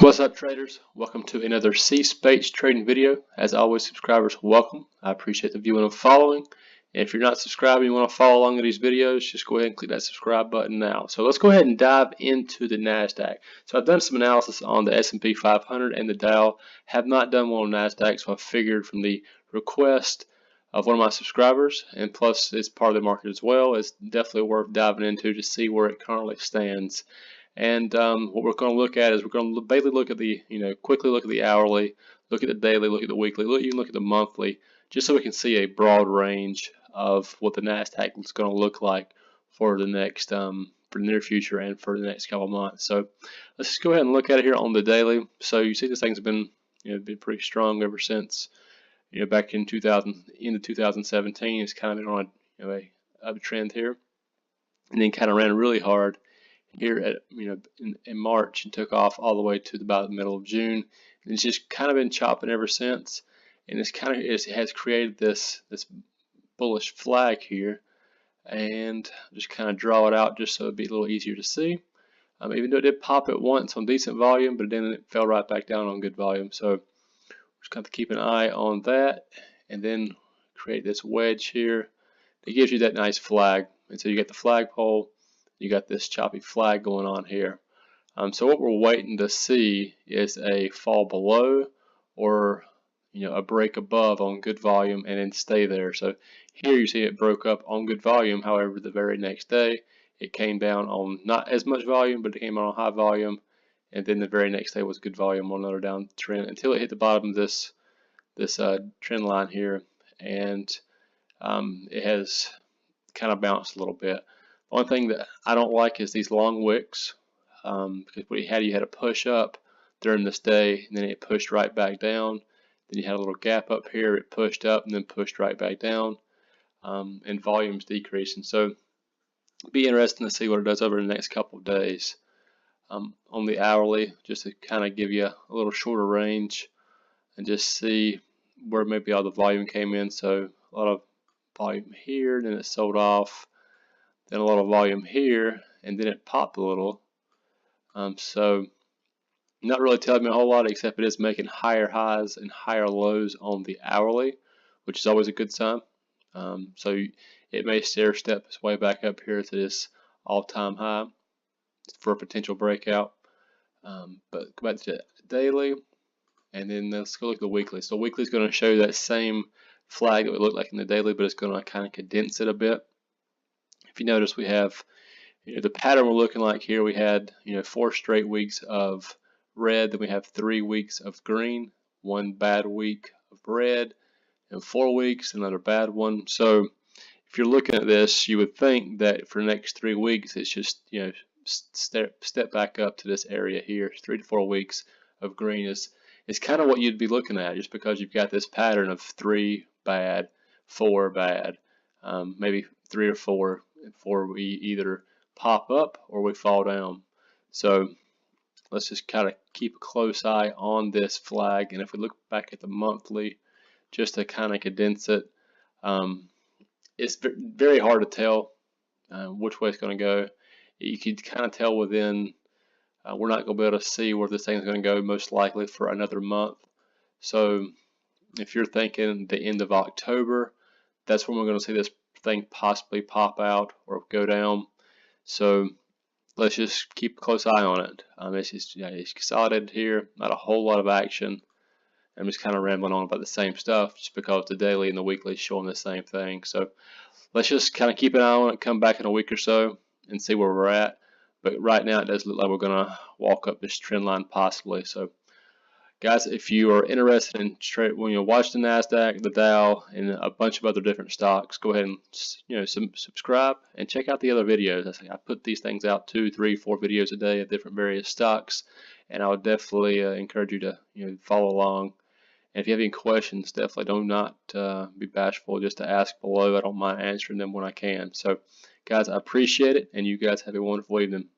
What's up, traders? Welcome to another C-Space trading video. As always, subscribers, welcome. I appreciate the viewing and following. And if you're not subscribed and you want to follow along with these videos, just go ahead and click that subscribe button now. So let's go ahead and dive into the NASDAQ. So I've done some analysis on the S&P 500 and the Dow. Have not done one on NASDAQ, so I figured from the request of one of my subscribers, and plus it's part of the market as well, it's definitely worth diving into to see where it currently stands. And what we're going to look at is we're going to basically look at the, quickly look at the hourly, look at the daily, look at the weekly, even look at the monthly, just so we can see a broad range of what the NASDAQ is going to look like for the next, for the near future and for the next couple of months. So let's just go ahead and look at it here on the daily. So you see this thing's been, been pretty strong ever since, back in 2017. It's kind of been on a uptrend here, and then kind of ran really hard here at in March and took off all the way to about the middle of June, and it's just kind of been chopping ever since. And it's kind of it has created this bullish flag here, and just kind of draw it out just so it'd be a little easier to see. Even though it did pop at once on decent volume, but then it fell right back down on good volume. So just got to keep an eye on that, and then create this wedge here that gives you that nice flag. And so you get the flagpole. You got this choppy flag going on here. So what we're waiting to see is a fall below or a break above on good volume and then stay there. So here you see it broke up on good volume. However, the very next day it came down on not as much volume, but it came on high volume, and then the very next day was good volume on another downtrend until it hit the bottom of this trend line here, and it has kind of bounced a little bit. One thing that I don't like is these long wicks, because what you had a push up during this day, and then it pushed right back down. Then you had a little gap up here, it pushed up and then pushed right back down, and volume's decreasing. So be interesting to see what it does over the next couple of days. On the hourly, just to kind of give you a little shorter range and just see where maybe all the volume came in. So a lot of volume here, then it sold off. Then a lot of volume here, and then it popped a little. So not really telling me a whole lot, except it is making higher highs and higher lows on the hourly, which is always a good sign. So it may stair step its way back up here to this all-time high for a potential breakout. But go back to the daily, and then let's go look at the weekly. So weekly is going to show that same flag that would look like in the daily, but it's going to kind of condense it a bit. If you notice, we have the pattern we're looking like here. We had 4 straight weeks of red, then we have 3 weeks of green, 1 bad week of red, and 4 weeks another bad one. So if you're looking at this, you would think that for the next 3 weeks it's just step back up to this area here. 3 to 4 weeks of green is kind of what you'd be looking at, just because you've got this pattern of 3 bad, 4 bad, maybe 3 or 4 before we either pop up or we fall down. So let's just kind of keep a close eye on this flag. And if we look back at the monthly, just to kind of condense it, it's very hard to tell which way it's going to go. You can kind of tell within, we're not going to be able to see where this thing is going to go most likely for another month. So if you're thinking the end of October, that's when we're going to see this thing possibly pop out or go down. So let's just keep a close eye on it. It's just it's consolidated here, not a whole lot of action. I'm just kind of rambling on about the same stuff just because the daily and the weekly is showing the same thing. So let's just kind of keep an eye on it, come back in a week or so and see where we're at. But right now it does look like we're going to walk up this trend line possibly. So guys, if you are interested in watch the NASDAQ, the Dow, and a bunch of other different stocks, go ahead and subscribe and check out the other videos. I put these things out 2, 3, 4 videos a day of different various stocks, and I would definitely encourage you to follow along. And if you have any questions, definitely do not be bashful just to ask below. I don't mind answering them when I can. So guys, I appreciate it, and you guys have a wonderful evening.